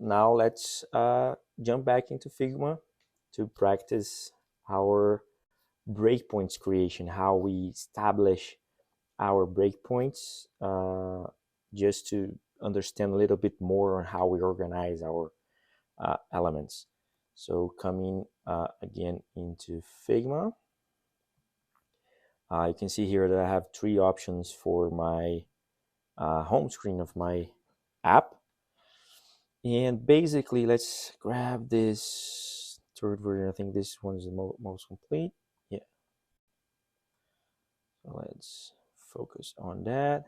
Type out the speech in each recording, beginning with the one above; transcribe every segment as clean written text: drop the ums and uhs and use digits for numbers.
now let's jump back into Figma to practice our breakpoints creation, how we establish our breakpoints, just to understand a little bit more on how we organize our elements. So coming again into Figma, you can see here that I have three options for my home screen of my app. And basically, let's grab this third version. I think this one is the most complete. Yeah. So let's focus on that.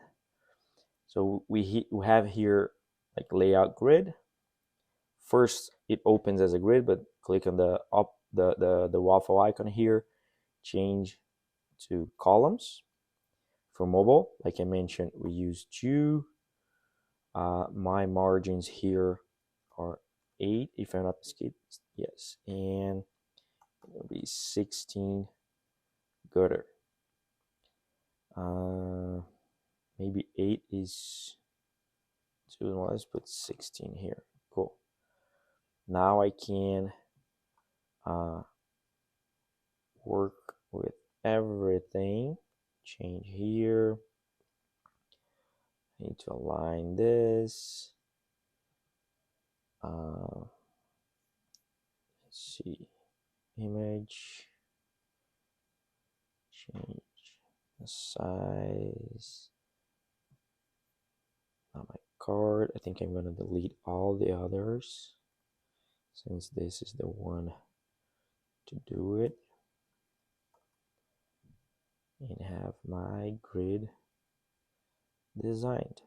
So we have here like layout grid. First, it opens as a grid, but click on the waffle icon here, change to columns. For mobile, like I mentioned, we use 2. My margins here are 8, if I'm not mistaken. Yes, and it'll be 16 gutter. Maybe 8 is too long. Let's put 16 here. Cool. Now I can work with everything. Change here. I need to align this. Let's see. Image. Change the size. Now my card. I think I'm gonna delete all the others since this is the one to do it, and have my grid designed.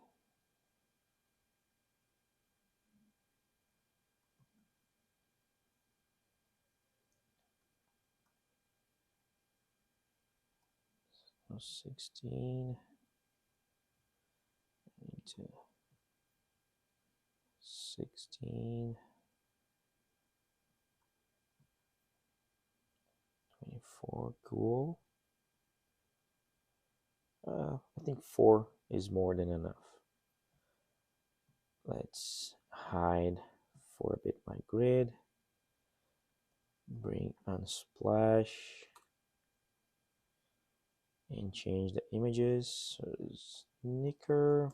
So 16 into 16, 24, cool. I think 4 is more than enough. Let's hide for a bit my grid. Bring Unsplash and change the images. So sneaker.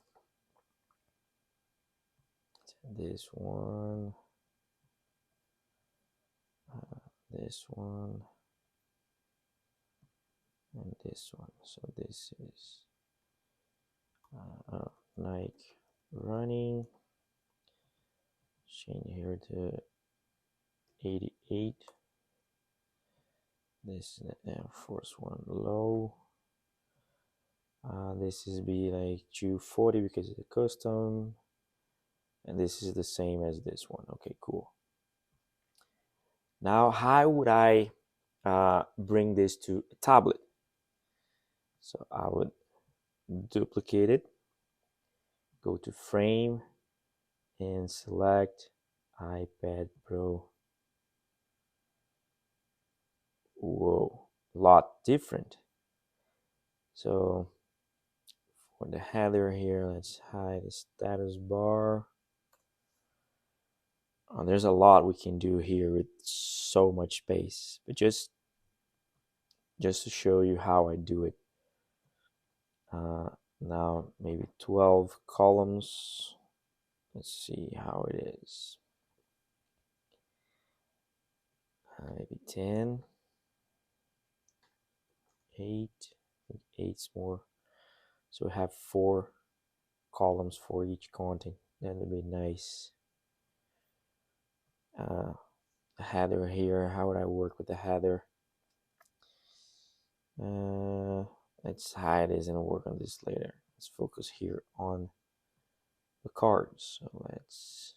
This one. This one. And this one. So this is Nike running. Change here to 88. This is the Air Force One low. This is be like 240 because it's a custom, and this is the same as this one. Okay, cool. Now, how would I bring this to a tablet? So I would duplicate it, go to frame, and select iPad Pro. Whoa, a lot different. So for the header here, let's hide the status bar. There's a lot we can do here with so much space, but just to show you how I do it. Now maybe 12 columns. Let's see how it is. Maybe 10, 8. I think 8's more. So we have 4 columns for each content. That would be nice. The header here. How would I work with the header? Let's hide this and work on this later. Let's focus here on the cards. So let's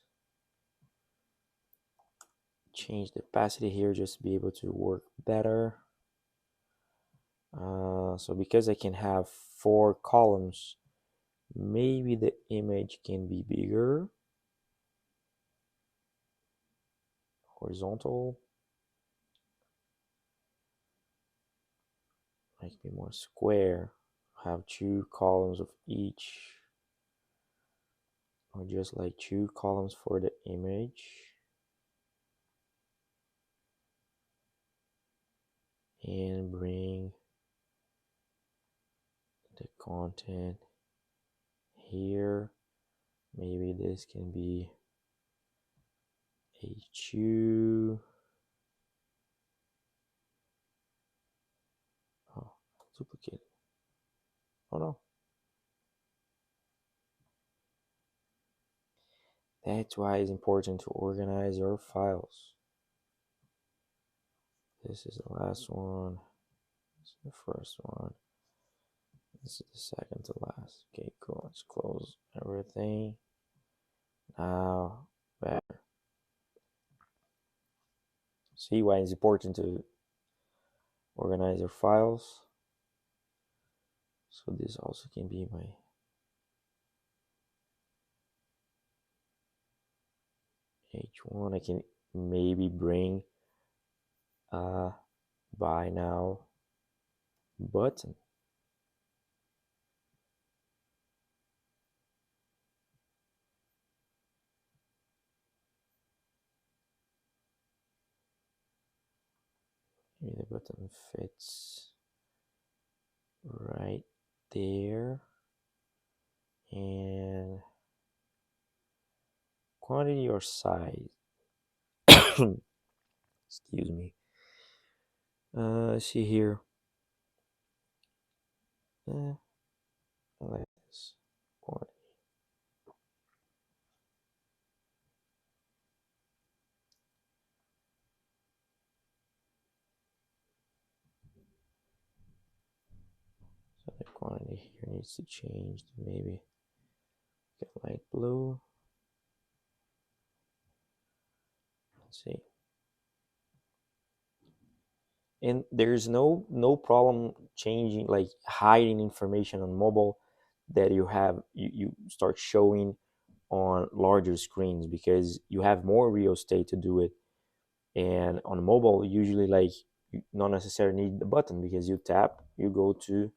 change the opacity here just to be able to work better. So because I can have 4 columns, maybe the image can be bigger. Horizontal. Might be more square. Have 2 columns of each. or just like 2 columns for the image, and bring the content here. Maybe this can be H2. Oh, duplicate. Oh no. That's why it's important to organize your files. This is the last one. This is the first one. This is the second to last. Okay, cool. Let's close everything. Now, better. See why it's important to organize your files. So this also can be my H1. I can maybe bring a buy now button. Maybe the button fits right there. And quantity or size. Excuse me. See here. I like this quantity. So the quantity here needs to change to maybe get light blue. Let's see. And there's no problem changing, like hiding information on mobile that you start showing on larger screens, because you have more real estate to do it. And on mobile, usually, like, you not necessarily need the button, because you tap, you go to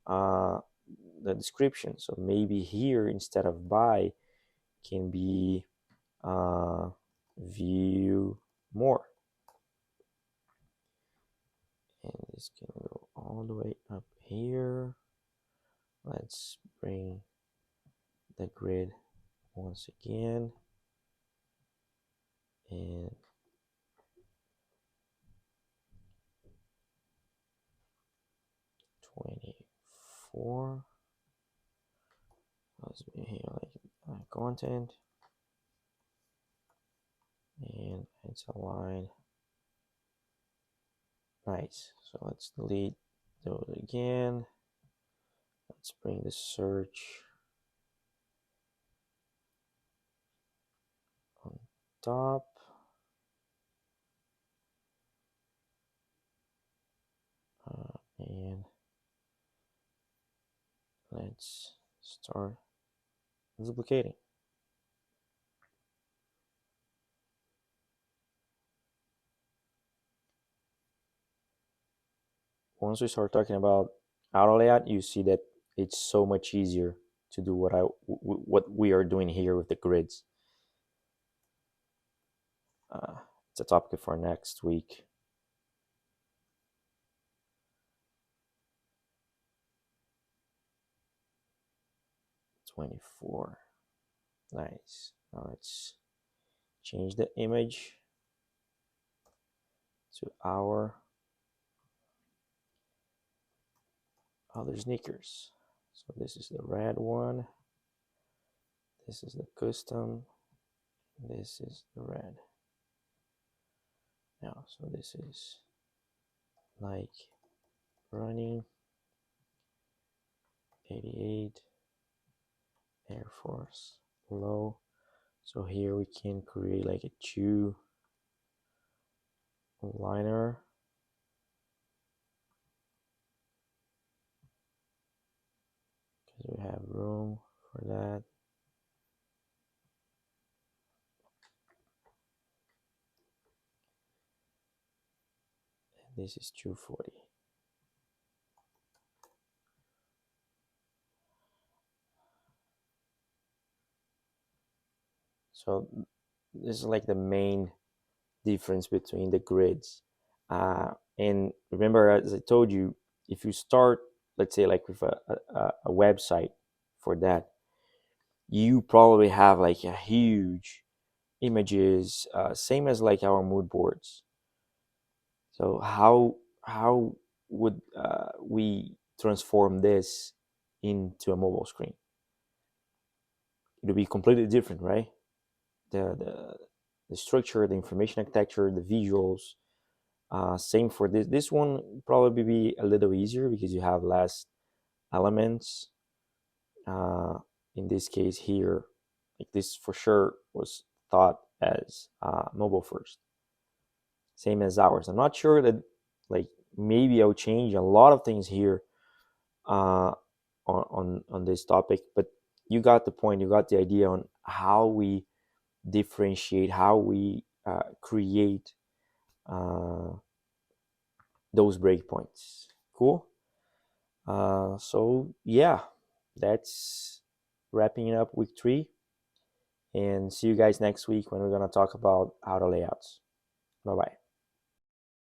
the description. So maybe here, instead of buy, can be view more. And this can go all the way up here. Let's bring the grid once again, and '24. Let's be here like content, and it's aligned. Nice. So let's delete those again. Let's bring the search on top. And let's start duplicating. Once we start talking about auto layout, you see that it's so much easier to do what we are doing here with the grids. It's a topic for next week. '24. Nice. Now let's change the image to our other sneakers. So this is the red one. This is the custom. This is the red. Now, so this is like running 88 Air Force low. So here we can create like a 2 liner. Because we have room for that. And this is 240. So this is like the main difference between the grids. And remember, as I told you, if you start, let's say, like with a website for that, you probably have like a huge images, same as like our mood boards. So how would we transform this into a mobile screen? It would be completely different, right? The structure, the information architecture, the visuals. Same for this. This one probably be a little easier because you have less elements. Uh, in this case here, like this for sure was thought as mobile first. Same as ours. I'm not sure that like maybe I'll change a lot of things here uh, on this topic, but you got the point. You got the idea on how we differentiate, how we create uh, those breakpoints. Cool. So yeah, that's wrapping up week 3, and see you guys next week when we're gonna talk about auto layouts. Bye bye.